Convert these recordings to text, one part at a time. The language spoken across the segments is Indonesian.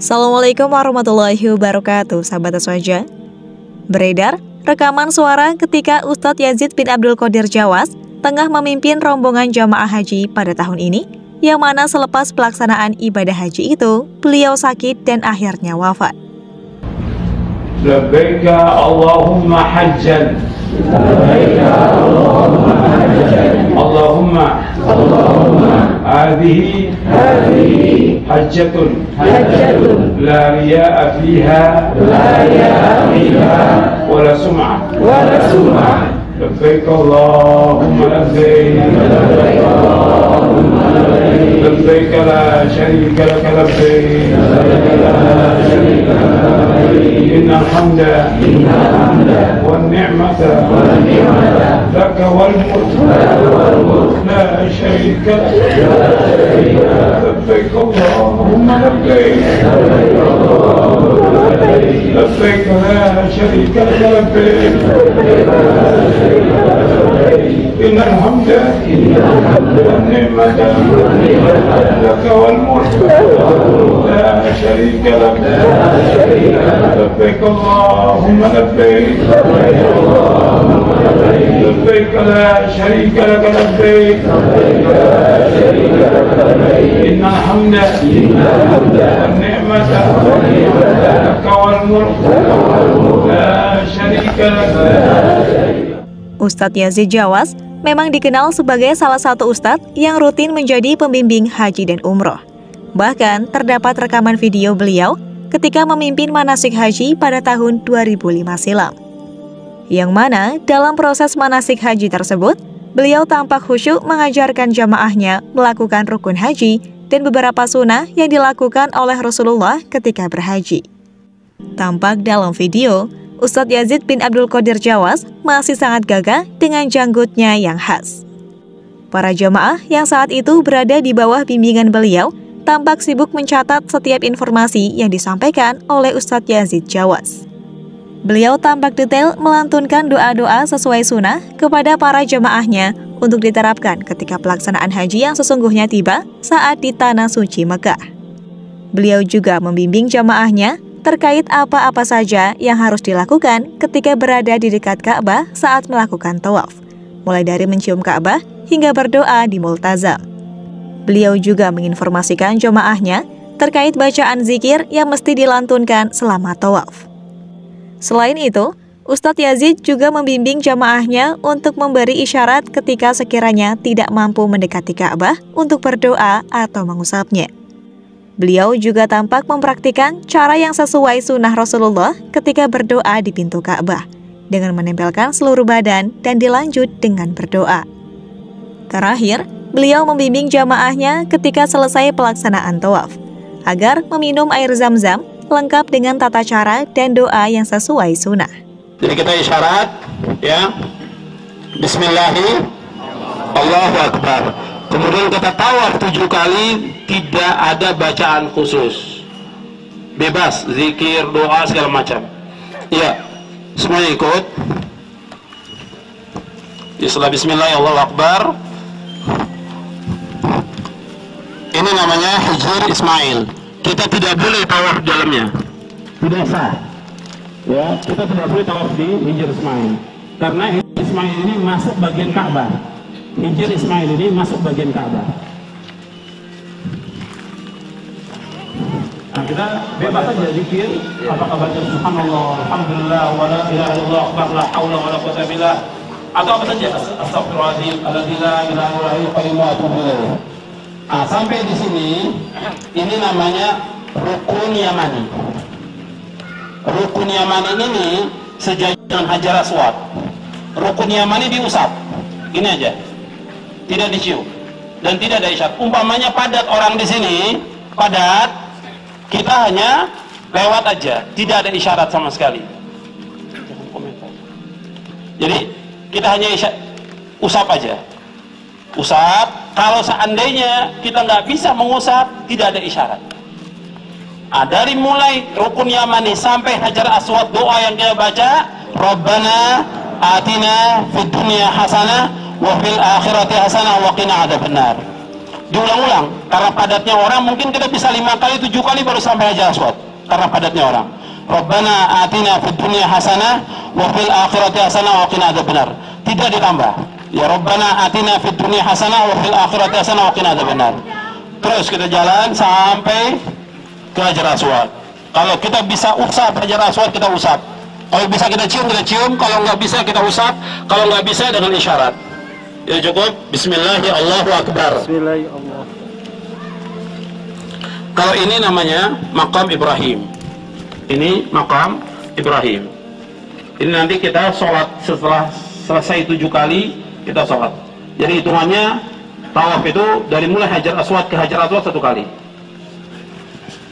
Assalamualaikum warahmatullahi wabarakatuh, sahabat Aswaja. Beredar rekaman suara ketika Ustadz Yazid bin Abdul Qadir Jawas tengah memimpin rombongan jamaah haji pada tahun ini, yang mana selepas pelaksanaan ibadah haji itu, beliau sakit dan akhirnya wafat. Labbaika Allahumma hajjan, Allahumma hadhihi hajjatun la riya'a fiha wala sum'ah. Labbaik Allahumma labbaik, labbaik la syarika lak labbaik, innal hamda wan ni'mata laka wal mulk la syarika lak. Labbaik Allahumma labbaik, labbaik la syarika lak labbaik, innal hamda wan ni'mata laka wal mulk la syarika lak. Labbaik Allahumma labbaik, labbaik la syarika lak labbaik, innal hamda wan ni'mata laka wal mulk la syarika lak. Ustadz Yazid Jawas memang dikenal sebagai salah satu ustadz yang rutin menjadi pembimbing haji dan umroh. Bahkan terdapat rekaman video beliau ketika memimpin manasik haji pada tahun 2005 silam. Yang mana dalam proses manasik haji tersebut, beliau tampak khusyuk mengajarkan jamaahnya melakukan rukun haji dan beberapa sunnah yang dilakukan oleh Rasulullah ketika berhaji. Tampak dalam video, Ustadz Yazid bin Abdul Qadir Jawas masih sangat gagah dengan janggutnya yang khas. Para jamaah yang saat itu berada di bawah bimbingan beliau tampak sibuk mencatat setiap informasi yang disampaikan oleh Ustadz Yazid Jawas. Beliau tampak detail melantunkan doa-doa sesuai sunnah kepada para jamaahnya untuk diterapkan ketika pelaksanaan haji yang sesungguhnya tiba saat di Tanah Suci Mekah. Beliau juga membimbing jamaahnya terkait apa-apa saja yang harus dilakukan ketika berada di dekat Ka'bah saat melakukan tawaf, mulai dari mencium Ka'bah hingga berdoa di Multazam. Beliau juga menginformasikan jamaahnya terkait bacaan zikir yang mesti dilantunkan selama tawaf. Selain itu, Ustadz Yazid juga membimbing jamaahnya untuk memberi isyarat ketika sekiranya tidak mampu mendekati Ka'bah untuk berdoa atau mengusapnya. Beliau juga tampak mempraktikkan cara yang sesuai sunnah Rasulullah ketika berdoa di pintu Ka'bah, dengan menempelkan seluruh badan dan dilanjut dengan berdoa. Terakhir, beliau membimbing jamaahnya ketika selesai pelaksanaan tawaf, agar meminum air zam-zam lengkap dengan tata cara dan doa yang sesuai sunnah. Jadi kita isyarat, ya, Bismillahirrahmanirrahim, Allahu Akbar. Kemudian kita tawaf 7 kali, tidak ada bacaan khusus, bebas, zikir, doa, segala macam. Ya, semuanya ikut. Setelah Bismillah, Allahu Akbar. Ini namanya Hijr Ismail. Kita tidak boleh tawaf di dalamnya, tidak sah. Ya, kita tidak boleh tawaf di Hijr Ismail, karena Hijr Ismail ini masuk bagian Ka'bah. Hijr Ismail ini masuk bagian Ka'bah. Nah, kita bebas saja zikir, apakah baca subhanallah, alhamdulillah, wa la ilaha illallah, la haula wa la quwwata billah, atau apa saja, astagfirullahaladzim, alladzi la ilaha illallah, wa atubu ilaih. Nah, sampai di sini, ini namanya rukun Yamani. Rukun Yamani ini sejajar dengan Hajar Aswad. Rukun Yamani diusap, gini aja, tidak dicium dan tidak ada isyarat. Umpamanya padat orang di sini, padat, kita hanya lewat aja, tidak ada isyarat sama sekali. Jadi kita hanya usap aja, usap. Kalau seandainya kita nggak bisa mengusap, tidak ada isyarat. Nah, dari mulai rukun Yamani sampai Hajar Aswad, doa yang kita baca, Rabbana atina fid dunya hasanah wa fil akhirati hasanah wa qina adzabannar. diulang-ulang. Karena padatnya orang, mungkin kita bisa 5 kali, 7 kali baru sampai Hajar Aswad. Karena padatnya orang. Rabbana atina fid dunya hasanah wa fil akhirati hasanah wa qina adzabannar. Tidak ditambah. Ya Rabbana atina fid dunya hasanah wa fil akhirati hasanah wa qina adzabannar. Terus kita jalan sampai ke Hajar Aswad. Kalau kita bisa usap Hajar Aswad, kita usap. Kalau bisa kita cium, kita cium. Kalau nggak bisa, kita usap. Kalau nggak bisa, dengan isyarat. Ya cukup. Bismillahirrahmanirrahim. Allahu Akbar. Bismillahirrahmanirrahim. Kalau ini namanya Maqam Ibrahim. Ini Maqam Ibrahim. Ini nanti kita sholat setelah selesai 7 kali, kita sholat. Jadi hitungannya tawaf itu dari mulai Hajar Aswad ke Hajar Aswad 1 kali.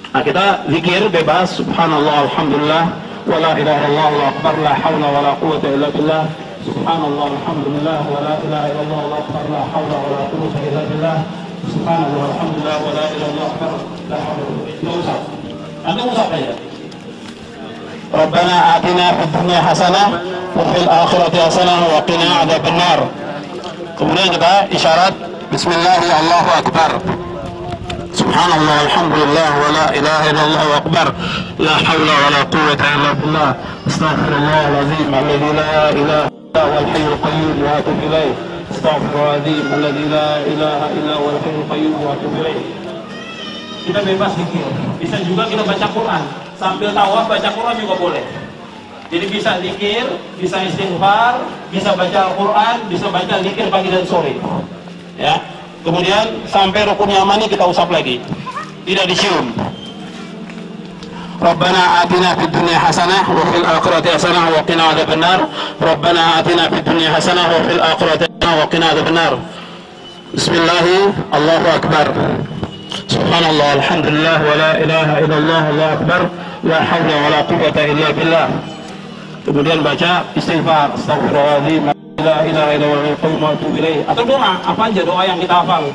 Nah, kita zikir bebas. Subhanallah, alhamdulillah, wa la ilaha illallah, Allahu akbar, la haula wa la quwwata illa billah. Subhanallah, alhamdulillah, wa la ilaha illallah, Allahu akbar, la haula wa la quwwata illa billah. Subhanallah, alhamdulillah, wa la ilaha illallah, la haula wa la quwwata illa billah. Anda usap aja. Rabbana atina fid dunya hasanah wa fil akhirati hasanah wa qina adzabannar. Kemudian kita isyarat bismillah, Allahu akbar. Subhanallah, alhamdulillah, wa la ilaha illallah, wa akbar, la hawla wa la quwwata illa billah. Astaghfirullahal azim alladzi la ilaha illa huwal hayyul qayyum wa atubu ilaih. Astaghfirullahal azim alladzi la ilaha illa huwal hayyul qayyum wa atubu ilaih. Kita bebas zikir. Bisa juga kita baca Quran. Sambil tawaf baca Quran juga boleh. Jadi bisa zikir, bisa istighfar, bisa baca Al-Quran, bisa baca zikir pagi dan sore. Ya. Kemudian sampai rukun yamani kita usap lagi. Tidak dicium. Rabbana atina fid dunya hasanah wa fil akhirati hasanah wa qina adzabannar. Rabbana atina fid dunya hasanah wa fil akhirati hasanah wa qina adzabannar. Bismillah, Allahu akbar. Subhanallah, alhamdulillah, wa la ilaha illallah, Allahu akbar, la haula wa la quwwata illa billah. Kemudian baca istighfar, astaghfirullahaladzim, la ilaha illallah, wa atubu ilaih. Atau doa, apa aja doa yang kita hafal.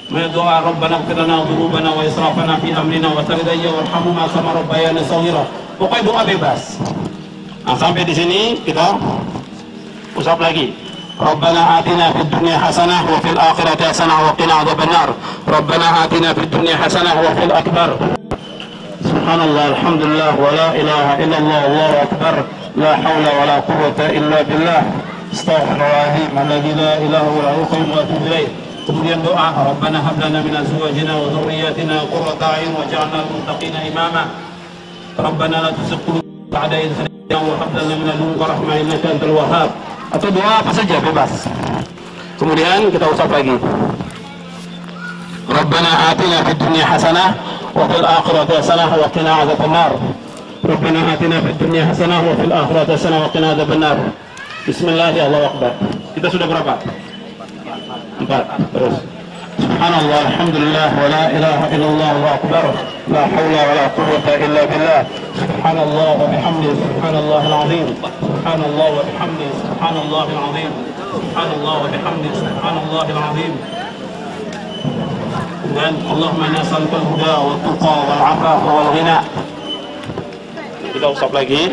Doa Rabbana ighfir lana dzunubana wa israfana fi amrina wa taqabbal warhamna kama rabbayana shaghira. Pokoknya doa bebas. Nah, sampai di sini kita usap lagi. Rabbana atina fid dunya hasanah wa fil akhirati hasanah wa qina adzabannar. Rabbana atina fid dunya hasanah wa fil akbar. Subhanallah, alhamdulillah, wa la ilaha illallah, Allahu akbar, la hawla wa la quwwata illa billah. Astaghfirullahaladzim alladzi la ilaha illa huwal qayyum wa atubu ilaih. Kemudian doa, Rabbana hab lana min azwajina wa dhurriyyatina qurrata a'yun waj'alna lil muttaqina imama. Rabbana la tuzigh qulubana ba'da idh hadaytana wa hab lana min ladunka rahmah innaka antal wahhab. Atau doa apa saja bebas. Kemudian kita usap lagi. Rabbana atina fid dunya hasanah wa fil akhirati hasanah wa qina adzabannar. Rabbana atina fid dunya hasanah wa fil akhirati hasanah wa qina adzabannar. Bismillah, Allahu akbar. Kita sudah berapa? 4. Terus. Subhanallah, alhamdulillah, wa la ilaha illallah, Allahu akbar, la haula wa la quwwata illa billah. Subhanallah wa bihamdihi, subhanallahil azim. Subhanallah wa bihamdihi, subhanallahil azim. Subhanallah wa bihamdihi, subhanallahil azim. Dan Allahumma inna nas'aluka al-huda wa tuqa wal 'afafa wal ghina. Kita usap lagi.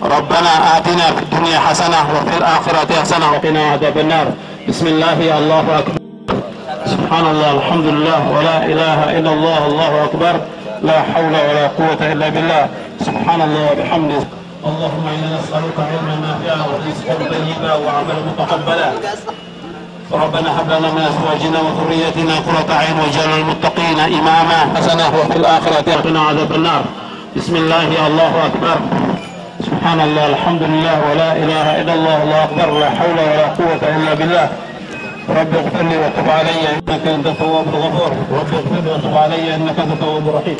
Rabbana atina fid dunya hasanah wa fil akhirati hasanah wa qina adzabannar. Bismillah, Allahu akbar. Subhanallah, alhamdulillah, wa la ilaha illallah, Allahu akbar, la hawla wa la quwwata illa billah. Subhanallah wa bihamdihi. Allahumma inna nas'aluka 'ilman nafi'an wa rizqan tayyiban wa 'amalan mutaqabbalan. ربنا هب لنا من ازواجنا وذريتنا قرة اعين واجعلنا للمتقين اماما حسنة وفي الاخرة قنا عذاب النار. بسم الله، الله اكبر. سبحان الله، الحمد لله، ولا اله الا الله، الله اكبر، لا حول ولا قوة الا بالله. رب اغفر لي وتب علي انك انت التواب الغفور. رب اغفر لي وتب علي انك انت التواب الرحيم.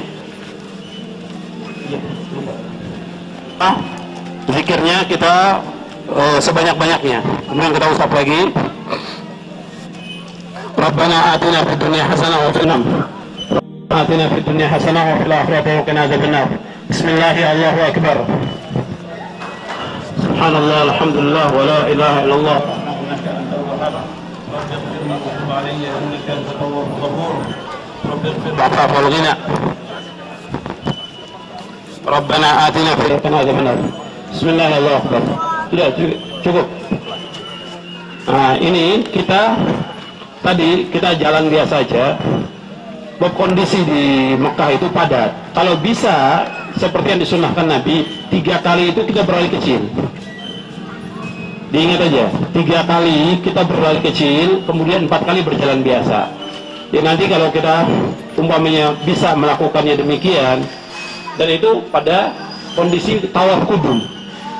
Zikirnya kita sebanyak-banyaknya. Kemudian kita usap lagi. Rabbana atina fid dunya hasanah wa fil atina fid dunya hasanah wa fil akhirati qina adzabannar. Bismillah, Allahu akbar. Subhanallah, alhamdulillah, wa la ilaha illallah. Rabbana atina fid dunya hasanah. Bismillah, Allahu akbar. Sudah cukup. Nah, ini kita tadi kita jalan biasa aja, kondisi di Mekah itu padat. Kalau bisa seperti yang disunahkan Nabi, 3 kali itu kita berlari kecil. Diingat aja, 3 kali kita berlari kecil, kemudian 4 kali berjalan biasa. Ya nanti kalau kita umpamanya bisa melakukannya demikian, dan itu pada kondisi tawaf kudum.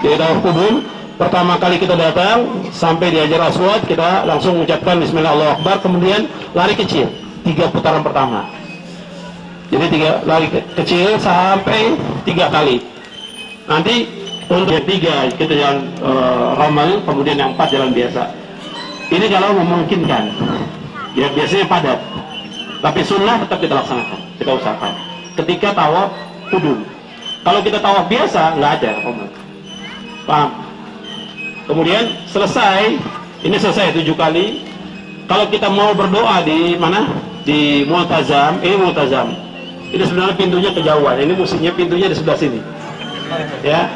Jadi tawaf kudum, pertama kali kita datang sampai di Hajar Aswad, kita langsung mengucapkan Bismillah Allahu Akbar, kemudian lari kecil 3 putaran pertama. Jadi 3 lari kecil sampai 3 kali. Nanti untuk yang 3 kita jalan romal, kemudian yang 4 jalan biasa. Ini kalau memungkinkan. Ya biasanya padat. Tapi sunnah tetap kita laksanakan, kita usahakan. Ketika tawaf kudum. Kalau kita tawaf biasa nggak ada romal. Paham? Kemudian selesai, ini selesai 7 kali. Kalau kita mau berdoa di mana? Di Multazam, ini Multazam. Ini sebenarnya pintunya kejauhan. Ini musuhnya pintunya di sebelah sini. Ya.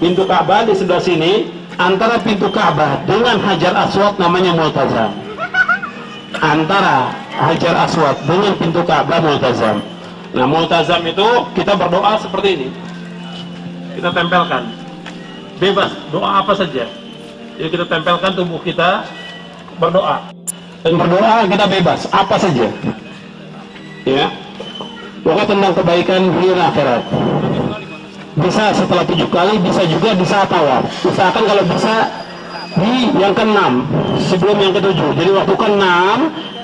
Pintu Ka'bah di sebelah sini. Antara pintu Ka'bah dengan Hajar Aswad namanya Multazam. Antara Hajar Aswad dengan pintu Ka'bah Multazam. Nah, Multazam itu kita berdoa seperti ini. Kita tempelkan. Bebas, doa apa saja. Jadi kita tempelkan tubuh kita, berdoa. Dan berdoa kita bebas, apa saja. Ya. Pokoknya tentang kebaikan dunia akhirat. Bisa setelah 7 kali, bisa juga di saat tawaf. Usahakan kalau bisa di yang ke-6 sebelum yang ke-7. Jadi waktu ke-6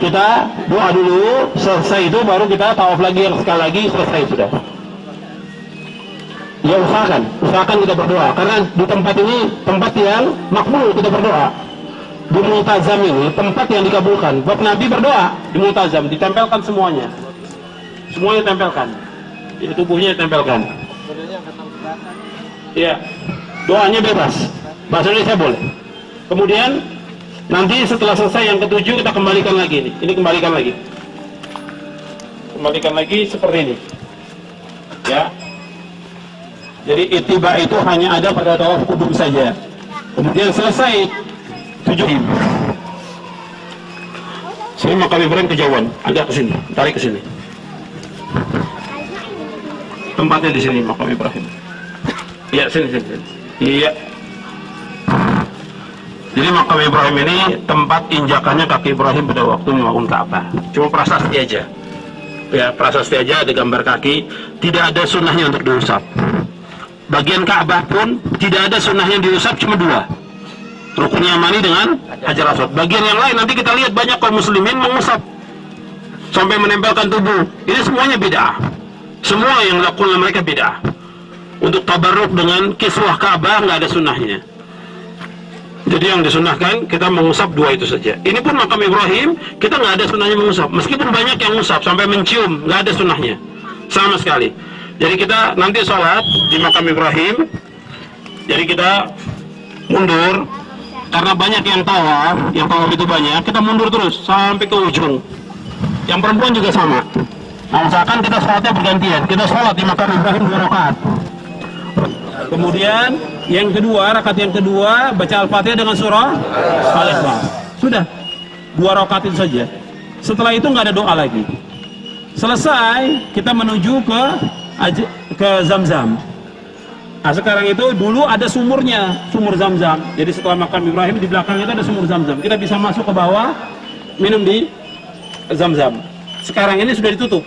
kita doa dulu, selesai itu baru kita tawaf lagi yang sekali lagi, selesai sudah. Ya usahakan kita berdoa, karena di tempat ini tempat yang makbul kita berdoa. Di Multazam ini tempat yang dikabulkan. Buat Nabi berdoa di Multazam, ditempelkan semuanya tempelkan. Jadi tubuhnya ditempelkan. Ya, doanya bebas. Bahasa Indonesia boleh. Kemudian nanti setelah selesai yang ke-7 kita kembalikan lagi nih. Ini kembalikan lagi seperti ini. Ya. Jadi ittiba itu hanya ada pada tawaf kudum saja. Kemudian selesai 7. Sini makam Ibrahim kejauhan, agak ke sini, tarik ke sini. Tempatnya di sini makam Ibrahim. Iya, sini. Iya. Jadi makam Ibrahim ini tempat injakannya kaki Ibrahim pada waktu membangun Ka'bah. Cuma prasasti aja. Ya, prasasti aja, ada gambar kaki, tidak ada sunnahnya untuk diusap. Bagian Ka'bah pun tidak ada sunnahnya diusap, cuma 2. Rukun Yamani dengan Hajar Aswad. Bagian yang lain nanti kita lihat banyak kaum muslimin mengusap sampai menempelkan tubuh. Ini semuanya bid'ah. Semua yang dilakukan mereka bid'ah. Untuk tabarruk dengan kiswah Ka'bah nggak ada sunnahnya. Jadi yang disunahkan kita mengusap 2 itu saja. Ini pun makam Ibrahim kita nggak ada sunnahnya mengusap. Meskipun banyak yang mengusap sampai mencium, nggak ada sunnahnya sama sekali. Jadi kita nanti sholat di makam Ibrahim. Jadi kita mundur karena banyak yang tawaf itu banyak. Kita mundur terus sampai ke ujung. Yang perempuan juga sama. Nah, misalkan kita sholatnya bergantian. Kita sholat di makam Ibrahim 2 rakaat. Kemudian rakaat yang kedua baca Al-Fatihah dengan surah Al-Ikhlas. Sudah 2 rakaat itu saja. Setelah itu nggak ada doa lagi. Selesai kita menuju ke Zamzam. Nah, sekarang itu dulu ada sumurnya, sumur Zamzam. Jadi setelah makam Ibrahim di belakang itu ada sumur Zamzam. Kita bisa masuk ke bawah minum di Zamzam. Sekarang ini sudah ditutup.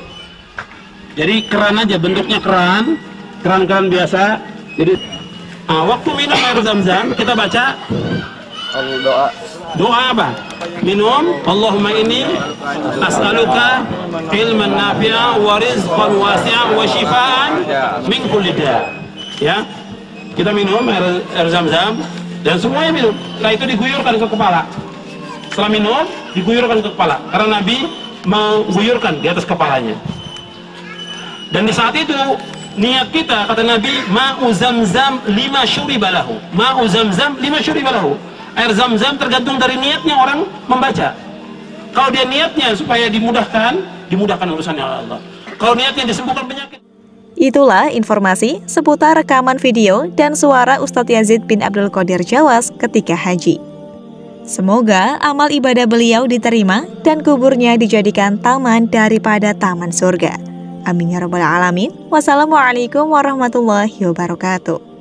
Jadi keran aja, bentuknya keran biasa. Jadi waktu minum air Zamzam kita baca doa apa? Minum, Allahumma inni as'aluka ilman nafi'a wa rizqan wasi'an wa shifaan min kulli da'. Ya. Kita minum air Zamzam dan semuanya minum. Setelah itu diguyurkan ke kepala. Setelah minum diguyurkan ke kepala karena Nabi mengguyurkan di atas kepalanya. Dan di saat itu niat kita, kata Nabi, ma'u zamzam 5 syuribalahu. Ma'u zamzam 5 syuribalahu. Air Zamzam tergantung dari niatnya orang membaca. Kalau dia niatnya supaya dimudahkan urusannya Allah. Kalau niatnya disembuhkan penyakit. Itulah informasi seputar rekaman video dan suara Ustadz Yazid bin Abdul Qadir Jawas ketika haji. Semoga amal ibadah beliau diterima dan kuburnya dijadikan taman daripada taman surga. Amin ya rabbal alamin. Wassalamualaikum warahmatullahi wabarakatuh.